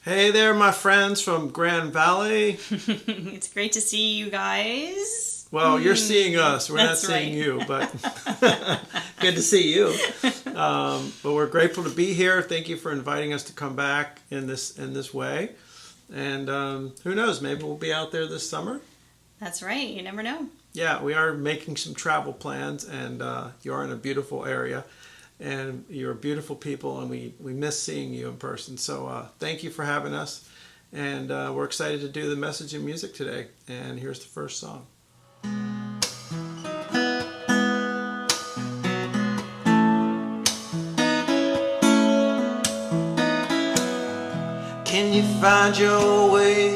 Hey there, my friends from Grand Valley. It's great to see you guys. Well, you're seeing us. We're not That's seeing right. you, but good to see you. But we're grateful to be here. Thank you for inviting us to come back in this way. And who knows? Maybe we'll be out there this summer. That's right. You never know. Yeah, we are making some travel plans, and you are in a beautiful area, and you're beautiful people, and we miss seeing you in person. So thank you for having us, and we're excited to do the message and music today. And here's the first song. Can you find your way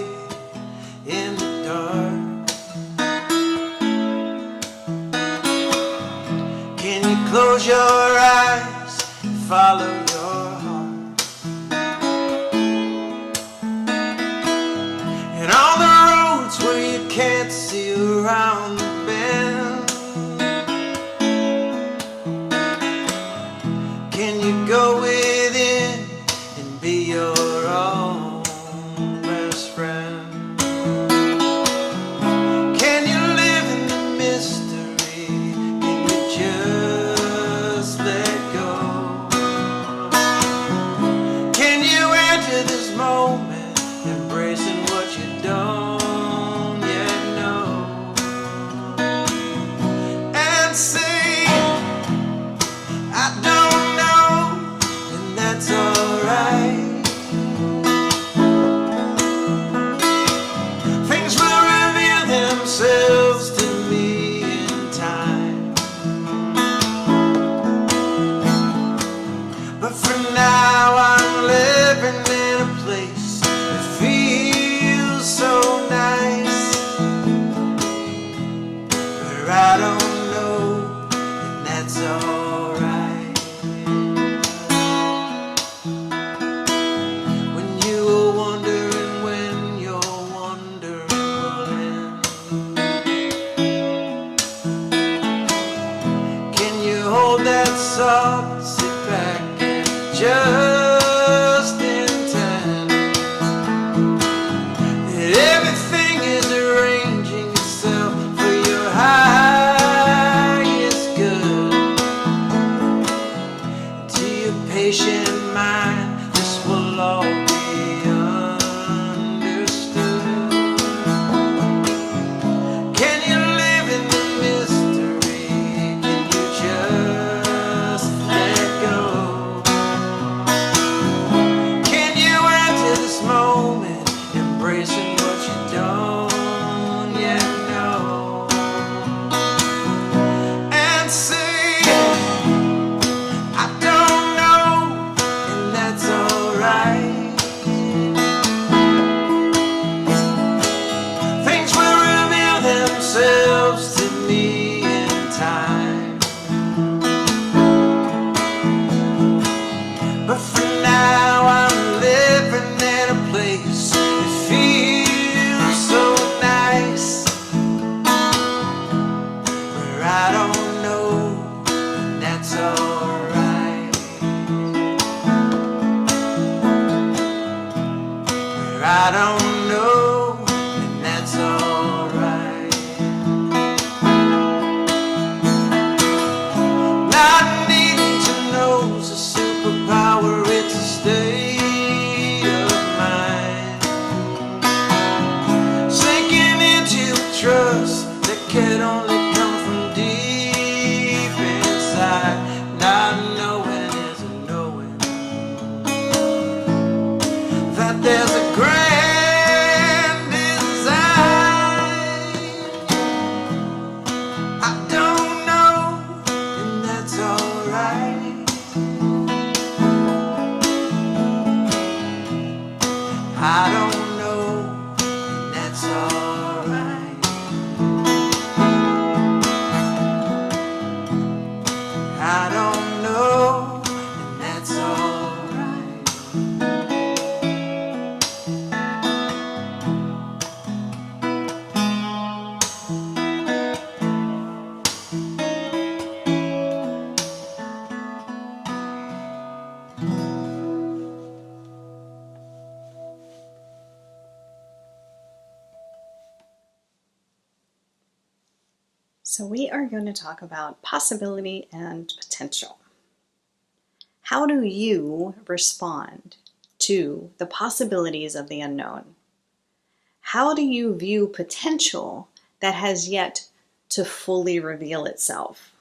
in the dark? Can you close your eyes and follow your heart? And on the roads where you can't see around the bend, can you go within and be your own best friend? Can you live in the mystery? Can you just let go? Can you enter this moment, embracing what you don't yet know, and say, I don't know, and that's alright. Things will reveal themselves to me in time. But for now I'm living in a place that feels so nice, where I don't know, and that's alright. When you are wondering when your wondering will end, can you hold that thought, sit back and just intend that everything is arranging itself for your highest good? To your patient mind, this will all be understood. Can you live in the mystery? Can you just let go? Can you enter this moment, embracing what you don't yet know, and say, I don't know, and that's alright. Things will reveal themselves to me in time. But for now I'm living in a place that feels so nice, where I don't know, and that's alright. Where I don't know, and that's alright. Not needing to know's a superpower, it's a state of mind. Sinking into a trust that can only come from deep inside. Not knowing is a knowing that there's a grand design. I don't know, and that's alright. I don't know, and that's alright. I don't know, and that's alright. So we are going to talk about possibility and potential. How do you respond to the possibilities of the unknown? How do you view potential that has yet to fully reveal itself?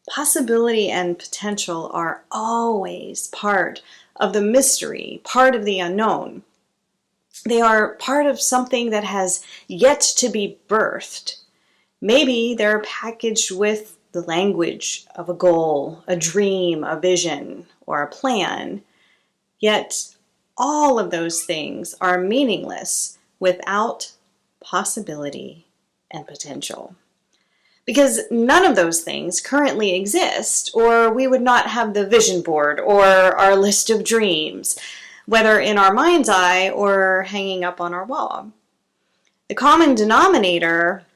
Possibility and potential are always part of the mystery, part of the unknown. They are part of something that has yet to be birthed. Maybe they're packaged with the language of a goal, a dream, a vision, or a plan. Yet all of those things are meaningless without possibility and potential. Because none of those things currently exist, or we would not have the vision board or our list of dreams, whether in our mind's eye or hanging up on our wall. The common denominator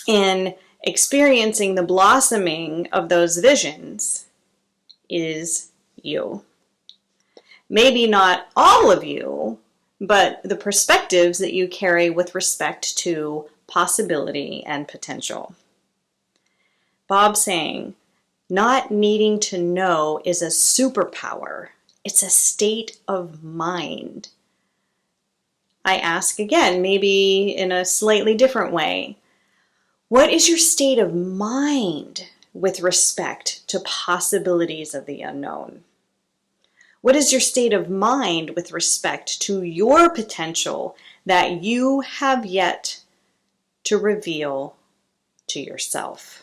in experiencing the blossoming of those visions is you. Maybe not all of you, but the perspectives that you carry with respect to possibility and potential. Bob saying, not needing to know is a superpower. It's a state of mind. I ask again, maybe in a slightly different way. What is your state of mind with respect to possibilities of the unknown? What is your state of mind with respect to your potential that you have yet to reveal to yourself?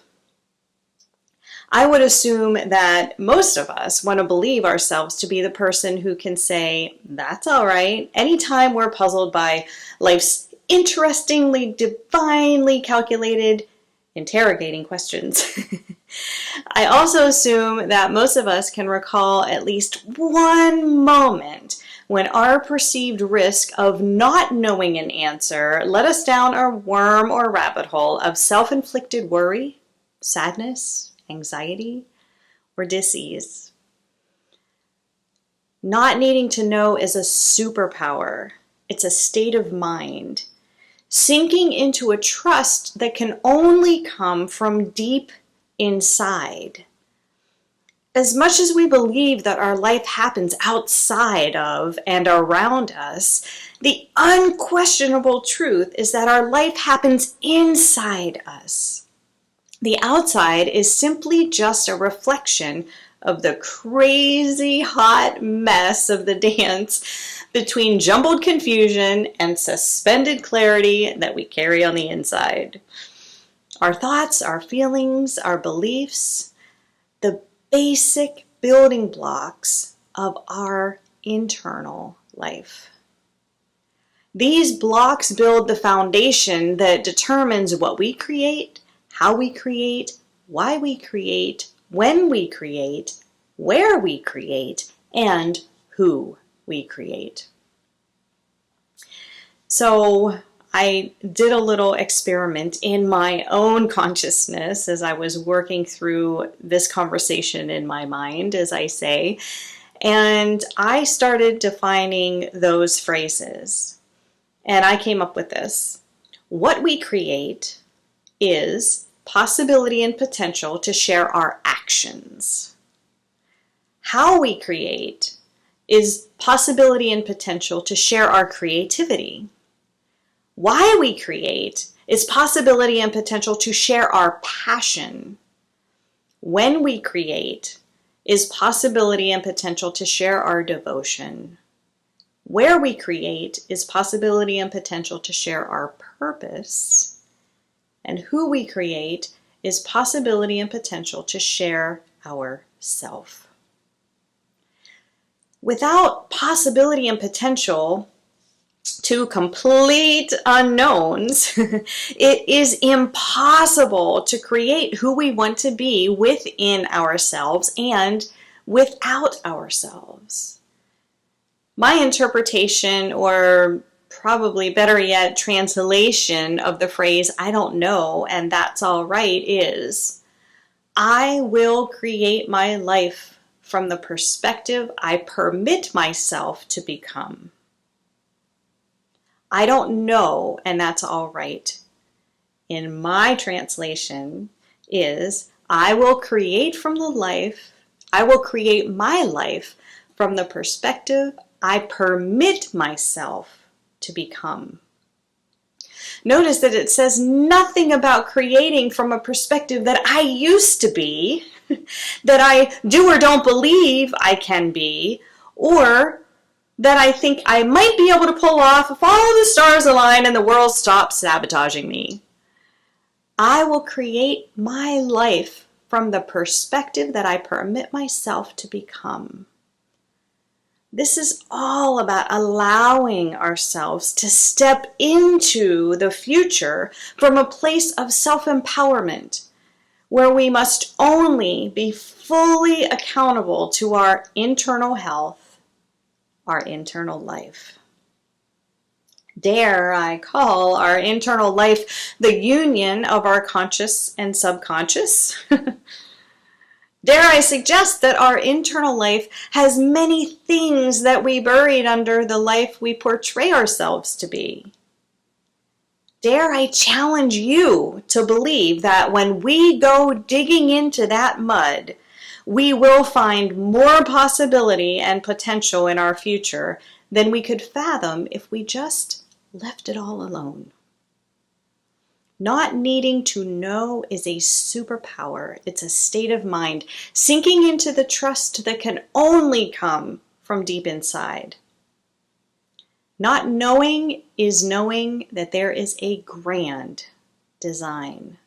I would assume that most of us want to believe ourselves to be the person who can say, that's all right, anytime we're puzzled by life's interestingly, divinely calculated, interrogating questions. I also assume that most of us can recall at least one moment when our perceived risk of not knowing an answer led us down a worm or rabbit hole of self-inflicted worry, sadness, anxiety, or dis-ease. Not needing to know is a superpower. It's a state of mind. Sinking into a trust that can only come from deep inside. As much as we believe that our life happens outside of and around us, the unquestionable truth is that our life happens inside us. The outside is simply just a reflection of the crazy hot mess of the dance between jumbled confusion and suspended clarity that we carry on the inside. Our thoughts, our feelings, our beliefs, the basic building blocks of our internal life. These blocks build the foundation that determines what we create, how we create, why we create, when we create, where we create, and who we create. So I did a little experiment in my own consciousness as I was working through this conversation in my mind, as I say, and I started defining those phrases. And I came up with this. What we create is possibility and potential to share our actions. How we create is possibility and potential to share our creativity. Why we create is possibility and potential to share our passion. When we create is possibility and potential to share our devotion. Where we create is possibility and potential to share our purpose. And who we create is possibility and potential to share our self. Without possibility and potential, two complete unknowns, it is impossible to create who we want to be within ourselves and without ourselves. My interpretation, or probably better yet, translation of the phrase, I don't know, and that's all right, is, I will create my life from the perspective I permit myself to become. I don't know, and that's all right. in my translation is, I will create my life from the perspective I permit myself to become. Notice that it says nothing about creating from a perspective that I used to be, that I do or don't believe I can be, or that I think I might be able to pull off if all the stars align and the world stops sabotaging me. I will create my life from the perspective that I permit myself to become. This is all about allowing ourselves to step into the future from a place of self-empowerment, where we must only be fully accountable to our internal health, our internal life. Dare I call our internal life the union of our conscious and subconscious? Dare I suggest that our internal life has many things that we buried under the life we portray ourselves to be? Dare I challenge you to believe that when we go digging into that mud, we will find more possibility and potential in our future than we could fathom if we just left it all alone. Not needing to know is a superpower. It's a state of mind, sinking into the trust that can only come from deep inside. Not knowing is knowing that there is a grand design.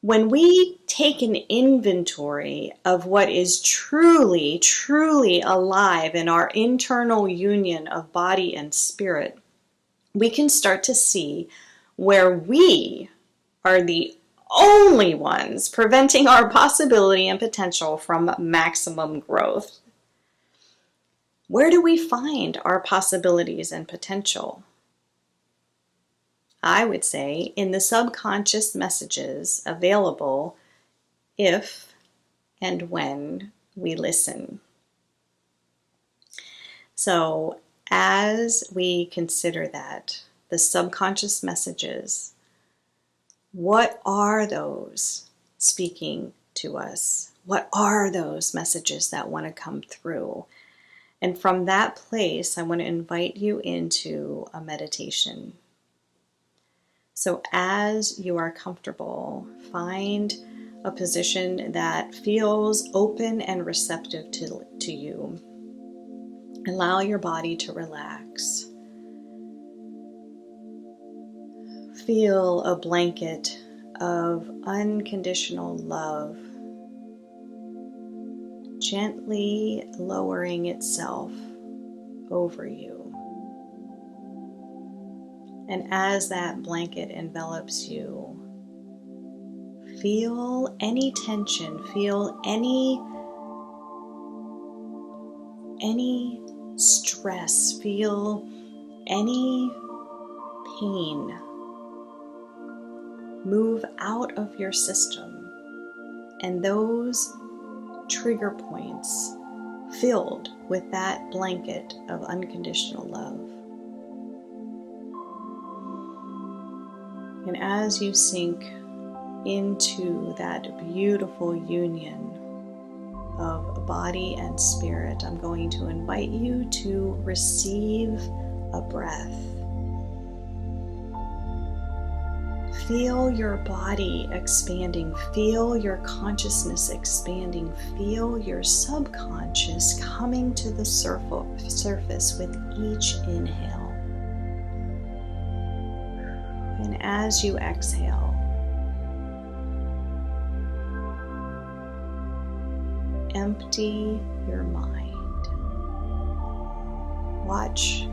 When we take an inventory of what is truly, truly alive in our internal union of body and spirit, we can start to see where we are the only ones preventing our possibility and potential from maximum growth. Where do we find our possibilities and potential? I would say in the subconscious messages available if and when we listen. So as we consider that, the subconscious messages, what are those speaking to us? What are those messages that want to come through? And from that place, I want to invite you into a meditation. So as you are comfortable, find a position that feels open and receptive to you. Allow your body to relax. Feel a blanket of unconditional love gently lowering itself over you. And as that blanket envelops you, feel any tension, feel any stress, feel any pain move out of your system, and those trigger points filled with that blanket of unconditional love. And as you sink into that beautiful union of body and spirit, I'm going to invite you to receive a breath. Feel your body expanding, feel your consciousness expanding, feel your subconscious coming to the surface with each inhale. And as you exhale, empty your mind. Watch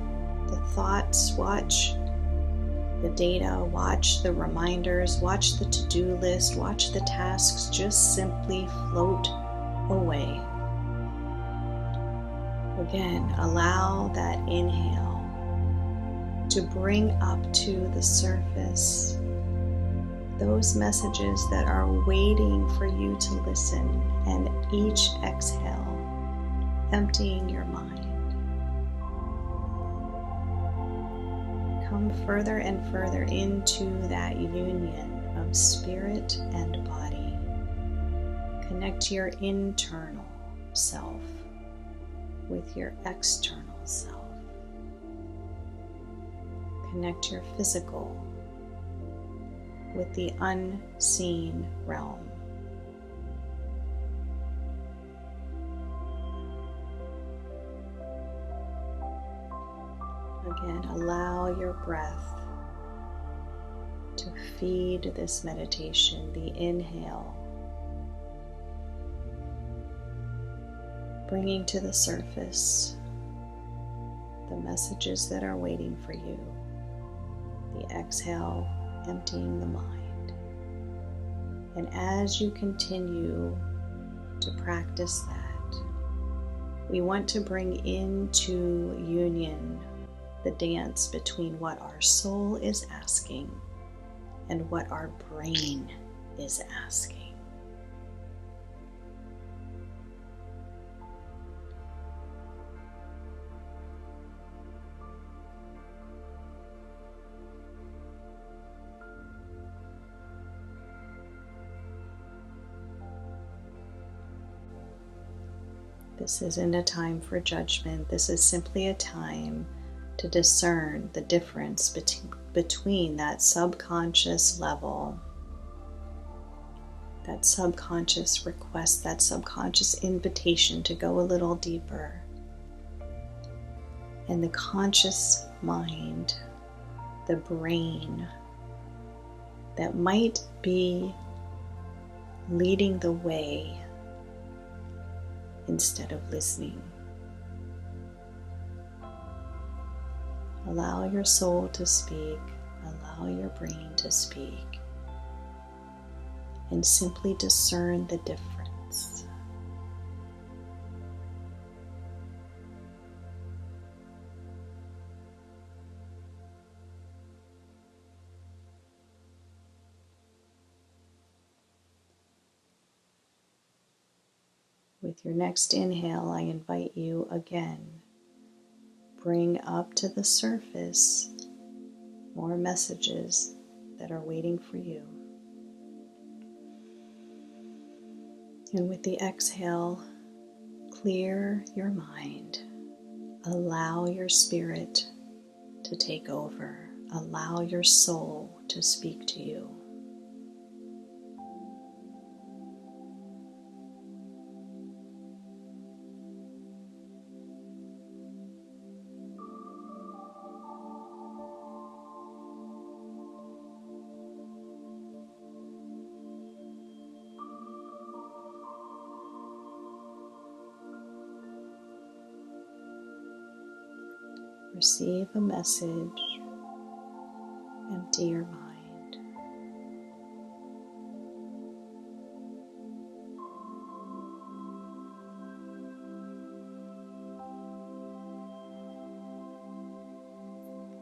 the thoughts, watch the data, watch the reminders, watch the to-do list, watch the tasks just simply float away. Again, allow that inhale to bring up to the surface those messages that are waiting for you to listen, and each exhale, emptying your mind. Come further and further into that union of spirit and body. Connect your internal self with your external self. Connect your physical with the unseen realm. Again, allow your breath to feed this meditation, the inhale, bringing to the surface the messages that are waiting for you. The exhale, emptying the mind. And as you continue to practice that, we want to bring into union the dance between what our soul is asking and what our brain is asking. This isn't a time for judgment. This is simply a time to discern the difference between that subconscious level, that subconscious request, that subconscious invitation to go a little deeper, and the conscious mind, the brain, that might be leading the way instead of listening. Allow your soul to speak, allow your brain to speak, and simply discern the difference. With your next inhale, I invite you again, bring up to the surface more messages that are waiting for you. And with the exhale, clear your mind. Allow your spirit to take over. Allow your soul to speak to you. Receive a message, empty your mind.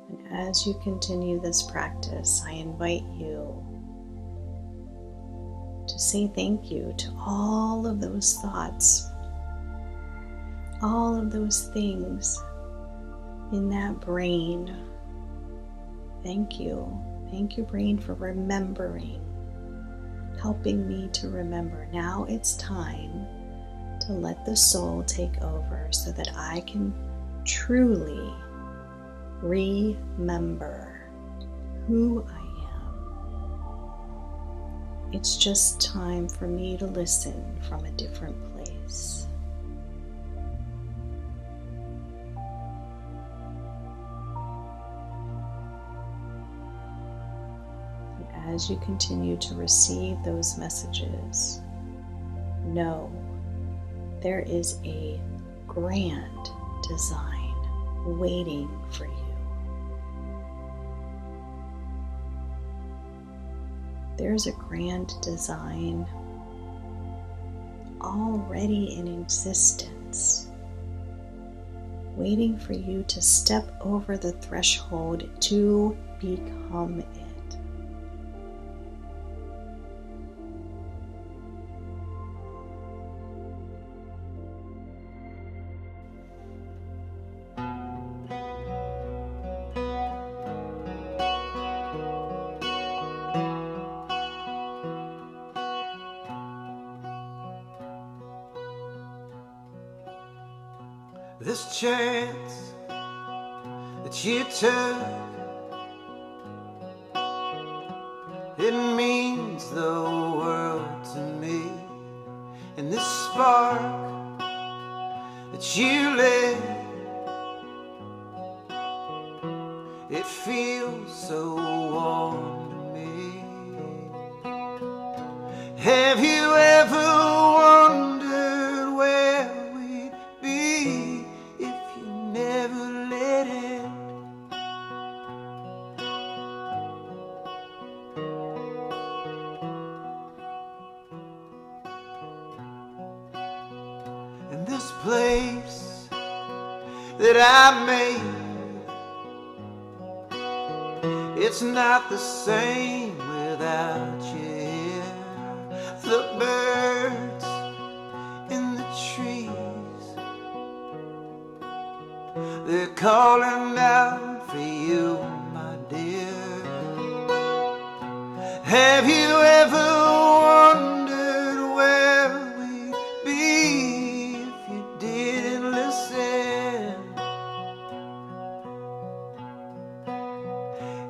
And as you continue this practice, I invite you to say thank you to all of those thoughts, all of those things in that brain. Thank you. Thank you, brain, for remembering, helping me to remember. Now it's time to let the soul take over so that I can truly remember who I am. It's just time for me to listen from a different place. As you continue to receive those messages, know there is a grand design waiting for you. There's a grand design already in existence, waiting for you to step over the threshold to become it. This chance that you took, it means the world to me. And this spark that you lit, it feels so warm to me. Have you ever wondered where we'd be if you never let it? And this place that I made, it's not the same without you here. The birds in the trees, they're calling out for you, my dear. Have you ever wondered where we'd be if you didn't listen?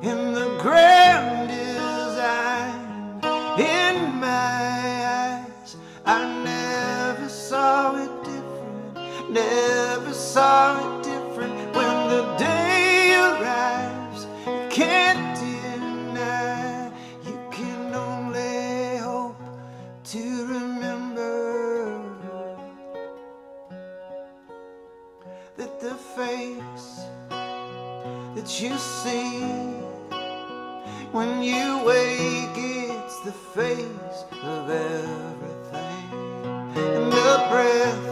In the grand design in my eyes, I never saw it different, never saw it different. When the day arrives, you can't deny, you can only hope to remember that the face that you see when you wake, it's the face of everything. And the breath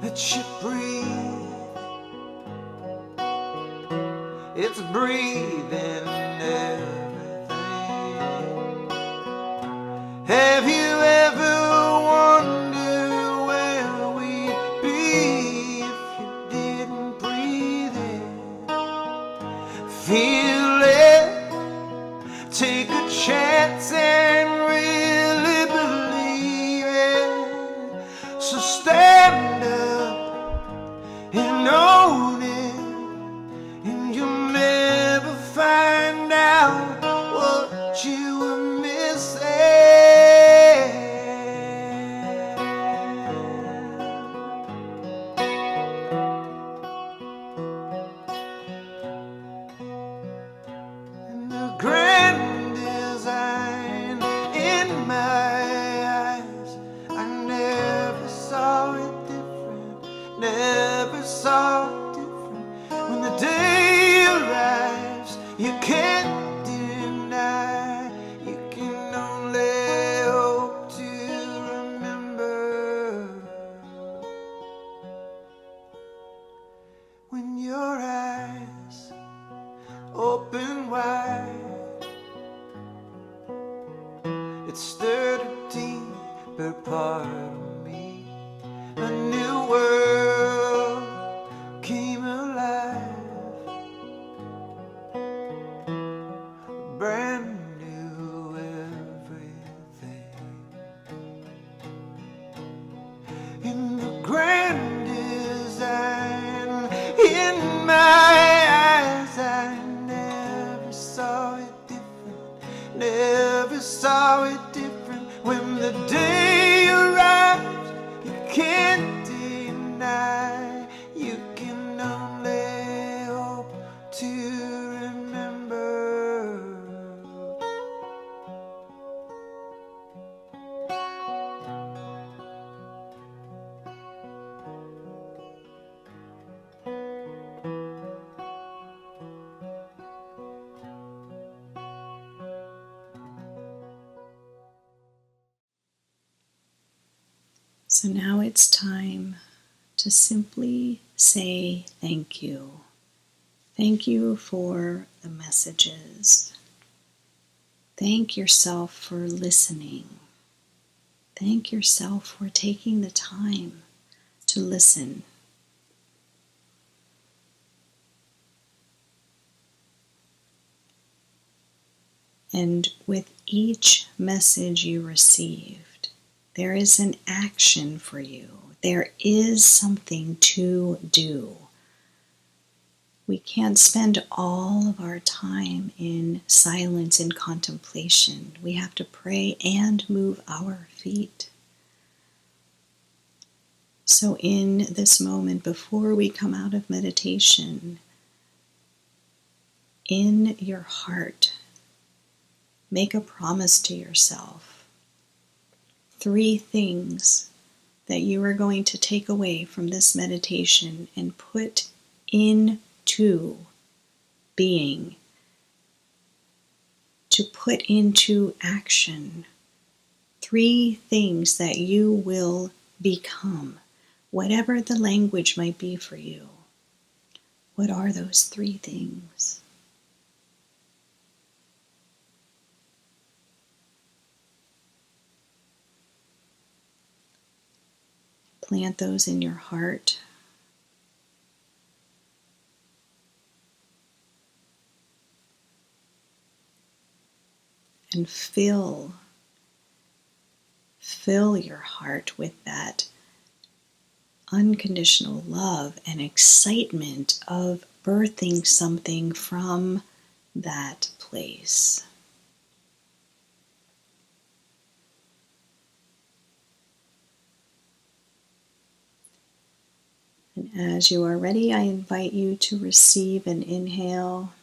that you breathe, it's breathing everything. Have you ever wondered where we'd be if you didn't breathe it? Feel it, take a chance and really believe it. So stand up and own it, and you'll never find out what you were missing. And the grand design in my eyes, I never saw it different, never saw it different. When the day arrives, you can't deny, you can only hope to remember. When your eyes open wide, it stirred a deeper part of me. A new world came alive, a brand new everything. In the grand design in my eyes, I never saw it different, never saw it different. When the day arrives, you can't deny, you can only hope to remember. So now it's time to simply say thank you. Thank you for the messages. Thank yourself for listening. Thank yourself for taking the time to listen. And with each message you received, There is an action for you. There is something to do. We can't spend all of our time in silence and contemplation. We have to pray and move our feet. So in this moment, before we come out of meditation, in your heart, make a promise to yourself. 3 things that you are going to take away from this meditation and put into being, to put into action. 3 things that you will become, whatever the language might be for you. What are those 3 things? Plant those in your heart. And fill your heart with that unconditional love and excitement of birthing something from that place. And as you are ready, I invite you to receive an inhale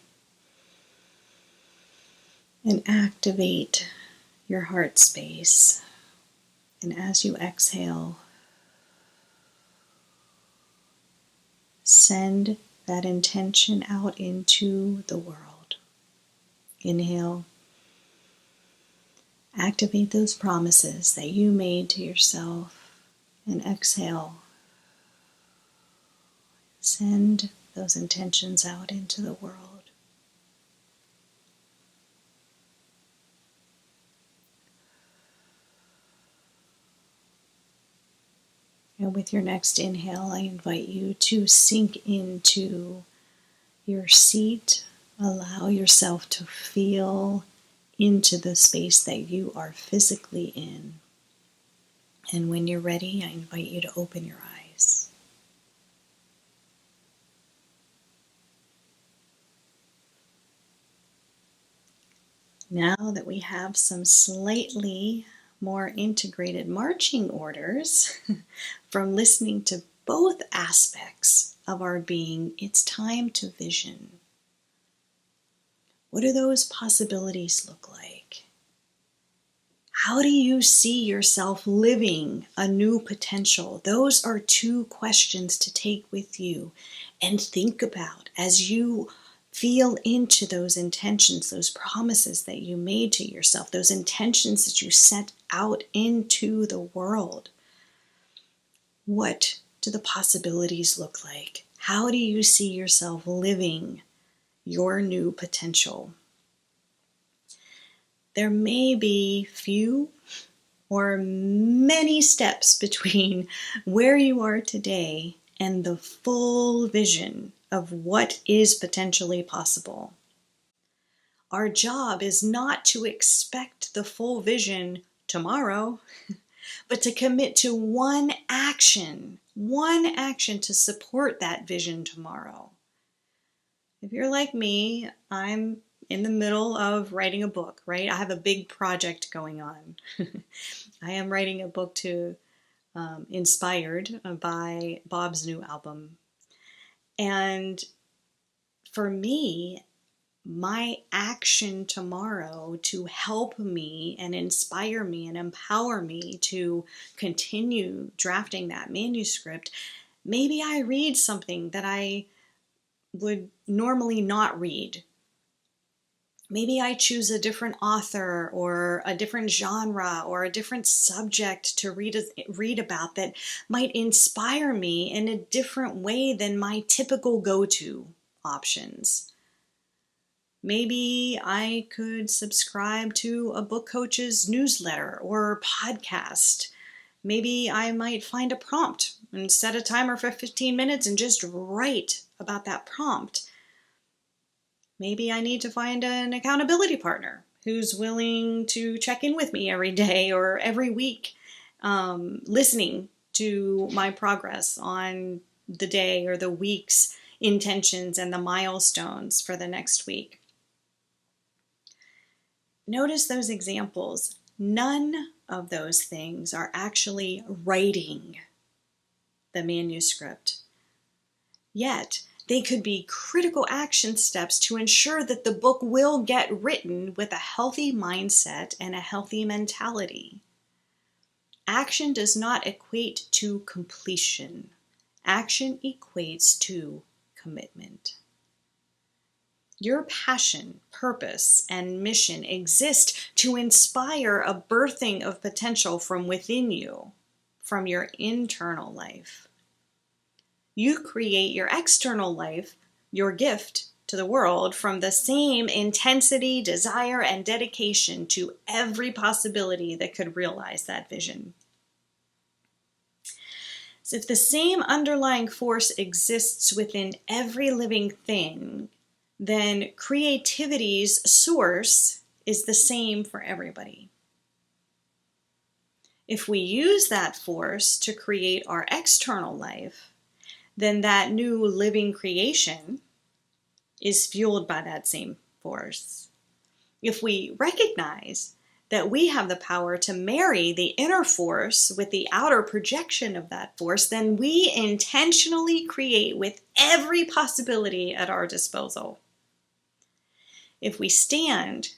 and activate your heart space. And as you exhale, send that intention out into the world. Inhale. Activate those promises that you made to yourself. And exhale. Send those intentions out into the world. And with your next inhale, I invite you to sink into your seat. Allow yourself to feel into the space that you are physically in. And when you're ready, I invite you to open your eyes. Now that we have some slightly more integrated marching orders from listening to both aspects of our being, it's time to vision. What do those possibilities look like? How do you see yourself living a new potential? Those are 2 questions to take with you and think about as you feel into those intentions, those promises that you made to yourself, those intentions that you set out into the world. What do the possibilities look like? How do you see yourself living your new potential? There may be few or many steps between where you are today and the full vision of what is potentially possible. Our job is not to expect the full vision tomorrow, but to commit to one action to support that vision tomorrow. If you're like me, I'm in the middle of writing a book, right? I have a big project going on. I am writing a book inspired by Bob's new album. And for me, my action tomorrow to help me and inspire me and empower me to continue drafting that manuscript, maybe I read something that I would normally not read. Maybe I choose a different author or a different genre or a different subject to read about that might inspire me in a different way than my typical go-to options. Maybe I could subscribe to a book coach's newsletter or podcast. Maybe I might find a prompt and set a timer for 15 minutes and just write about that prompt. Maybe I need to find an accountability partner who's willing to check in with me every day or every week listening to my progress on the day or the week's intentions and the milestones for the next week. Notice those examples. None of those things are actually writing the manuscript. Yet, they could be critical action steps to ensure that the book will get written with a healthy mindset and a healthy mentality. Action does not equate to completion. Action equates to commitment. Your passion, purpose, and mission exist to inspire a birthing of potential from within you, from your internal life. You create your external life, your gift to the world, from the same intensity, desire, and dedication to every possibility that could realize that vision. So if the same underlying force exists within every living thing, then creativity's source is the same for everybody. If we use that force to create our external life, then that new living creation is fueled by that same force. If we recognize that we have the power to marry the inner force with the outer projection of that force, then we intentionally create with every possibility at our disposal. If we stand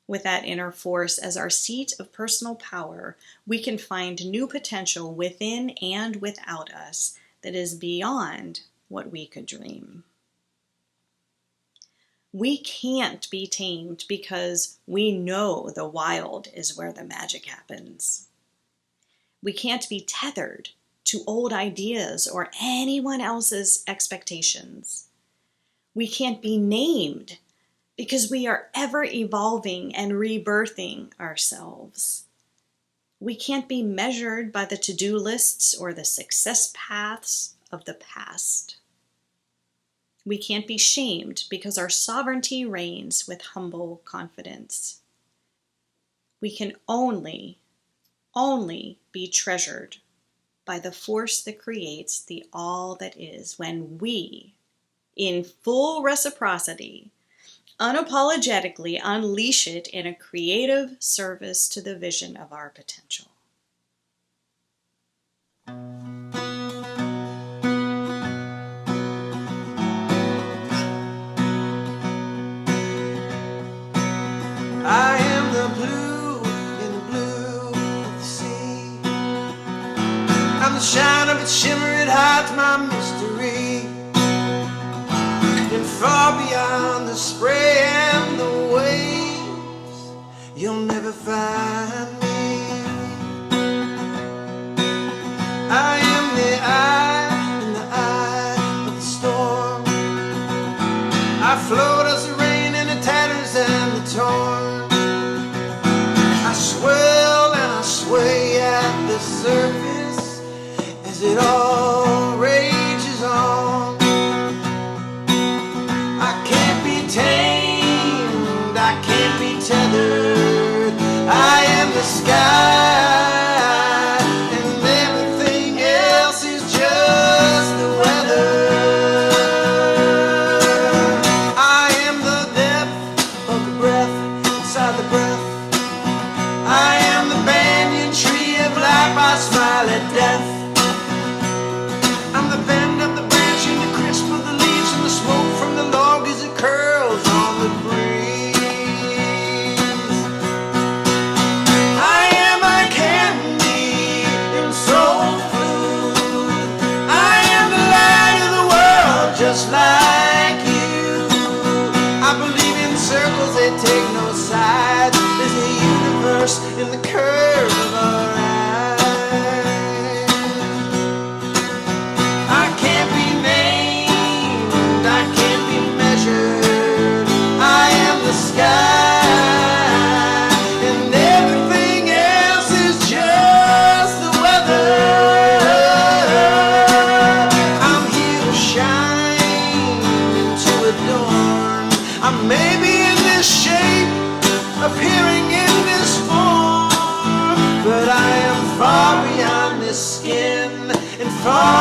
with that inner force as our seat of personal power, we can find new potential within and without us that is beyond what we could dream. We can't be tamed because we know the wild is where the magic happens. We can't be tethered to old ideas or anyone else's expectations. We can't be named because we are ever evolving and rebirthing ourselves. We can't be measured by the to-do lists or the success paths of the past. We can't be shamed because our sovereignty reigns with humble confidence. We can only be treasured by the force that creates the all that is when we, in full reciprocity, unapologetically unleash it in a creative service to the vision of our potential. I am the blue in the blue of the sea. I'm the shine of its shimmer, it hides my mystery. And far beyond the spray and the waves, you'll never find me. I am the eye in the eye of the storm. I float as the rain in the tatters and the torn. I swell and I sway at the surface as it all rages on. I can't be tamed, I can't be tethered. I am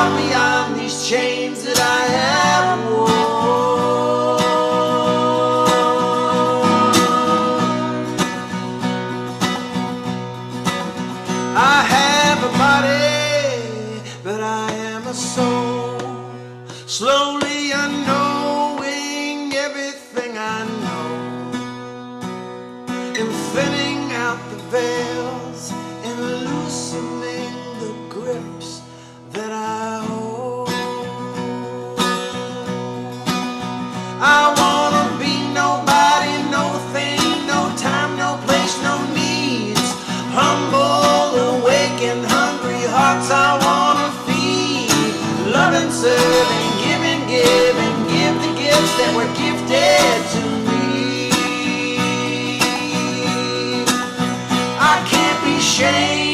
far beyond these chains that I have worn. I have a body, but I am a soul, slowly unknowing everything I know, and thinning out the veils and loosening the grips that I hold. I wanna be nobody, no thing, no time, no place, no needs. Humble, awake and hungry hearts I wanna feed. Love and serve and give and give and give the gifts that were gifted to me. I can't be shamed.